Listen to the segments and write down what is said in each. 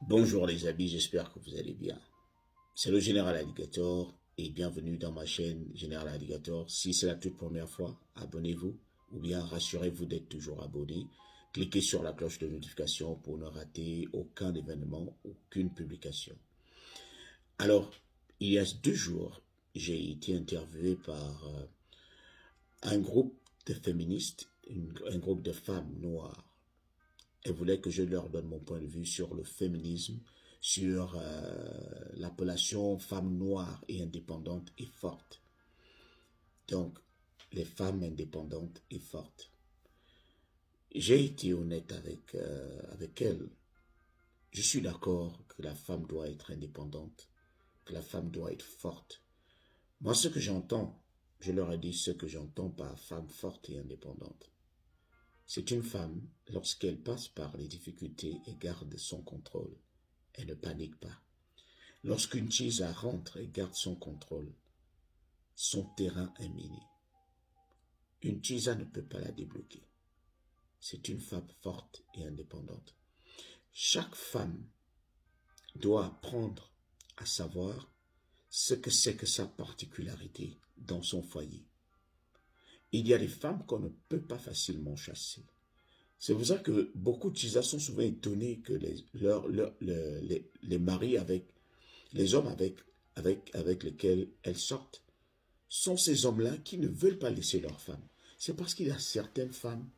Bonjour les amis, j'espère que vous allez bien. C'est le Général Alligator et bienvenue dans ma chaîne Général Alligator. Si c'est la toute première fois, abonnez-vous ou bien rassurez-vous d'être toujours abonné. Cliquez sur la cloche de notification pour ne rater aucun événement, aucune publication. Alors, il y a 2 jours, j'ai été interviewé par un groupe de féministes, un groupe de femmes noires. Elles voulaient que je leur donne mon point de vue sur le féminisme, sur l'appellation femme noire et indépendante et forte. Donc, les femmes indépendantes et fortes. J'ai été honnête avec elles. Je suis d'accord que la femme doit être indépendante, que la femme doit être forte. Moi, ce que j'entends, je leur ai dit ce que j'entends par femme forte et indépendante. C'est une femme, lorsqu'elle passe par les difficultés et garde son contrôle. Elle ne panique pas. Lorsqu'une Chisa rentre et garde son contrôle, son terrain est miné. Une Chisa ne peut pas la débloquer. C'est une femme forte et indépendante. Chaque femme doit apprendre à savoir ce que c'est que sa particularité dans son foyer. Il y a des femmes qu'on ne peut pas facilement chasser. C'est pour ça que beaucoup de Chisas sont souvent étonnés que les maris les hommes avec lesquels elles sortent, sont ces hommes-là qui ne veulent pas laisser leurs femmes. C'est parce qu'il y a certaines femmes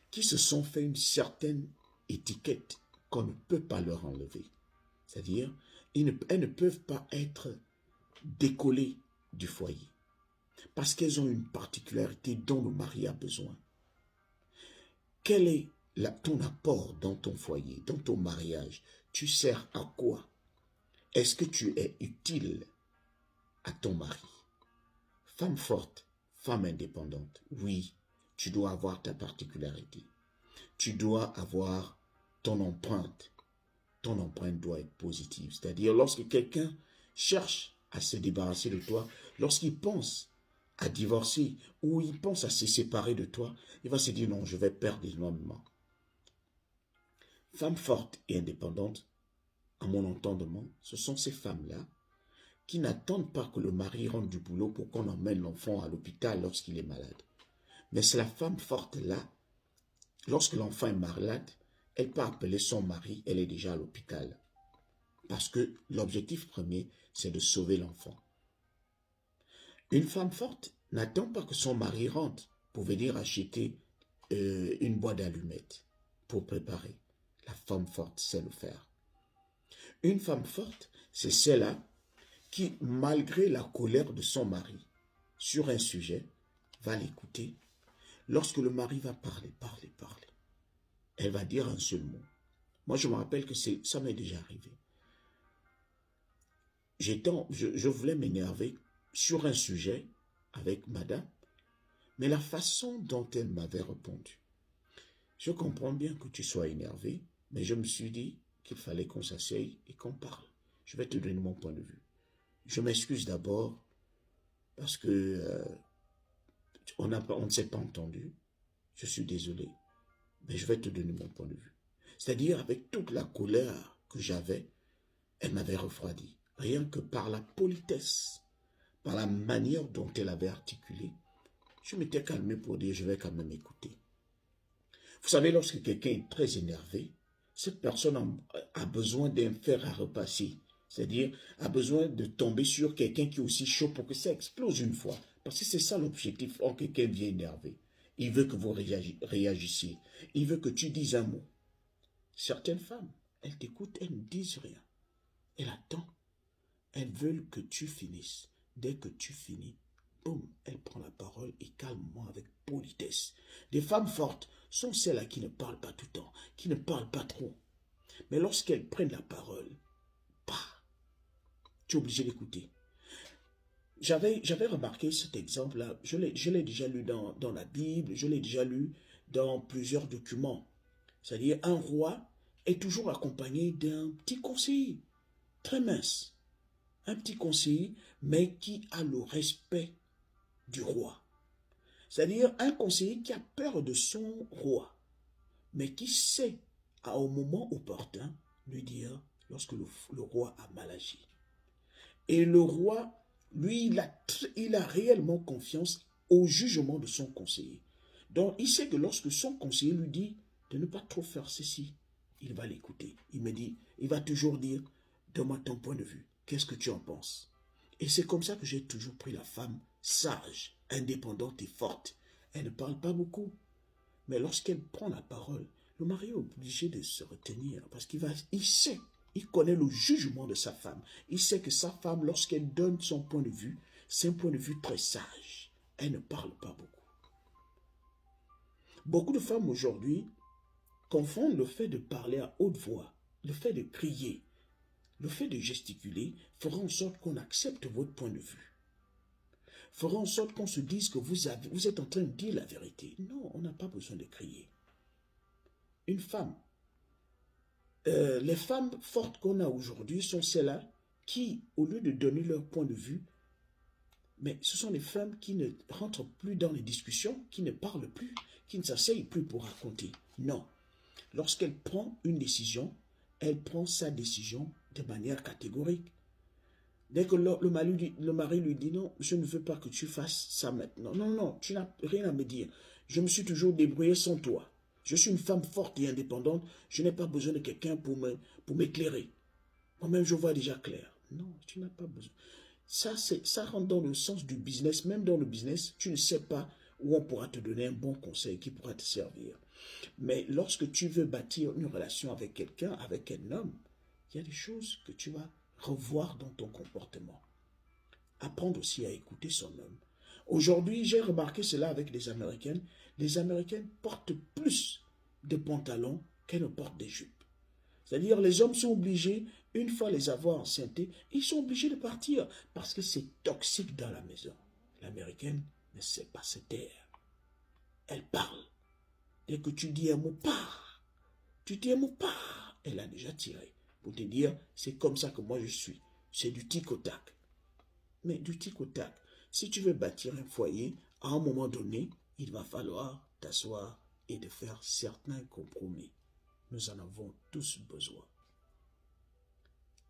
qui se sont fait une certaine étiquette qu'on ne peut pas leur enlever. C'est-à-dire, elles ne peuvent pas être décollées du foyer parce qu'elles ont une particularité dont le mari a besoin. Quel est ton apport dans ton foyer, dans ton mariage? Tu sers à quoi? Est-ce que tu es utile à ton mari? Femme forte, femme indépendante, oui, tu dois avoir ta particularité. Tu dois avoir ton empreinte. Ton empreinte doit être positive. C'est-à-dire, lorsque quelqu'un cherche à se débarrasser de toi, lorsqu'il pense à divorcer ou il pense à se séparer de toi, il va se dire non, je vais perdre énormément. Femme forte et indépendante, à mon entendement, ce sont ces femmes-là qui n'attendent pas que le mari rentre du boulot pour qu'on emmène l'enfant à l'hôpital lorsqu'il est malade. Mais c'est la femme forte là, lorsque l'enfant est malade, elle peut appeler son mari, elle est déjà à l'hôpital. Parce que l'objectif premier, c'est de sauver l'enfant. Une femme forte n'attend pas que son mari rentre pour venir acheter une boîte d'allumettes pour préparer. La femme forte sait le faire. Une femme forte, c'est celle-là qui, malgré la colère de son mari sur un sujet, va l'écouter. Lorsque le mari va parler, elle va dire un seul mot. Moi, je me rappelle que ça m'est déjà arrivé. Je voulais m'énerver sur un sujet avec madame, mais la façon dont elle m'avait répondu, je comprends bien que tu sois énervé, mais je me suis dit qu'il fallait qu'on s'asseye et qu'on parle. Je vais te donner mon point de vue. Je m'excuse d'abord parce que on ne s'est pas entendu. Je suis désolé, mais je vais te donner mon point de vue. C'est-à-dire, avec toute la colère que j'avais, elle m'avait refroidi. Rien que par la politesse, par la manière dont elle avait articulé, je m'étais calmé pour dire, je vais quand même écouter. Vous savez, lorsque quelqu'un est très énervé, cette personne a besoin d'un fer à repasser. C'est-à-dire, a besoin de tomber sur quelqu'un qui est aussi chaud pour que ça explose une fois. Parce que c'est ça l'objectif quand quelqu'un vient énervé. Il veut que vous réagissiez. Il veut que tu dises un mot. Certaines femmes, elles t'écoutent, elles ne disent rien. Elles attendent. Elles veulent que tu finisses. Dès que tu finis, boum, elle prend la parole et calmement avec politesse. Des femmes fortes sont celles-là qui ne parlent pas tout le temps, qui ne parlent pas trop. Mais lorsqu'elles prennent la parole, bah, tu es obligé d'écouter. J'avais remarqué cet exemple-là, je l'ai déjà lu dans la Bible, je l'ai déjà lu dans plusieurs documents. C'est-à-dire, un roi est toujours accompagné d'un petit conseiller, très mince. Un petit conseiller, mais qui a le respect du roi. C'est-à-dire un conseiller qui a peur de son roi, mais qui sait, au moment opportun, lui dire lorsque le roi a mal agi. Et le roi, lui, il a réellement confiance au jugement de son conseiller. Donc, il sait que lorsque son conseiller lui dit de ne pas trop faire ceci, il va l'écouter. Il va toujours dire, donne-moi ton point de vue. Qu'est-ce que tu en penses? Et c'est comme ça que j'ai toujours pris la femme sage, indépendante et forte. Elle ne parle pas beaucoup. Mais lorsqu'elle prend la parole, le mari est obligé de se retenir parce il sait, il connaît le jugement de sa femme. Il sait que sa femme, lorsqu'elle donne son point de vue, c'est un point de vue très sage. Elle ne parle pas beaucoup. Beaucoup de femmes aujourd'hui confondent le fait de parler à haute voix, le fait de crier, le fait de gesticuler, fera en sorte qu'on accepte votre point de vue. Fera en sorte qu'on se dise que vous êtes en train de dire la vérité. Non, on n'a pas besoin de crier. Une femme, les femmes fortes qu'on a aujourd'hui sont celles-là qui, au lieu de donner leur point de vue, mais ce sont les femmes qui ne rentrent plus dans les discussions, qui ne parlent plus, qui ne s'asseyent plus pour raconter. Non. Lorsqu'elle prend une décision, elle prend sa décision de manière catégorique. Dès que le mari lui dit non, je ne veux pas que tu fasses ça maintenant. Non, non, tu n'as rien à me dire. Je me suis toujours débrouillée sans toi. Je suis une femme forte et indépendante. Je n'ai pas besoin de quelqu'un pour m'éclairer. Moi-même, je vois déjà clair. Non, tu n'as pas besoin. Ça rentre dans le sens du business. Même dans le business, tu ne sais pas où on pourra te donner un bon conseil qui pourra te servir. Mais lorsque tu veux bâtir une relation avec quelqu'un, avec un homme, il y a des choses que tu vas revoir dans ton comportement. Apprendre aussi à écouter son homme. Aujourd'hui, j'ai remarqué cela avec les Américaines. Les Américaines portent plus de pantalons qu'elles ne portent des jupes. C'est-à-dire, les hommes sont obligés, une fois les avoir enceintés, ils sont obligés de partir parce que c'est toxique dans la maison. L'Américaine ne sait pas se taire. Elle parle. Dès que tu dis un mot, tu dis un mot, elle a déjà tiré. Pour te dire, c'est comme ça que moi je suis. C'est du tic au tac. Mais du tic au tac, si tu veux bâtir un foyer, à un moment donné, il va falloir t'asseoir et de faire certains compromis. Nous en avons tous besoin.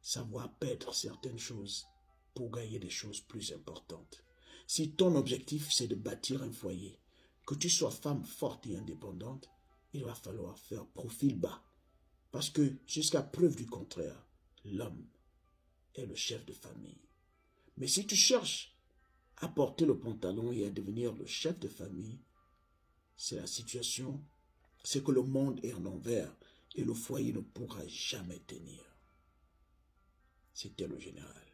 Savoir perdre certaines choses pour gagner des choses plus importantes. Si ton objectif c'est de bâtir un foyer, que tu sois femme forte et indépendante, il va falloir faire profil bas. Parce que jusqu'à preuve du contraire, l'homme est le chef de famille. Mais si tu cherches à porter le pantalon et à devenir le chef de famille, c'est la situation, c'est que le monde est en envers et le foyer ne pourra jamais tenir. C'était le général.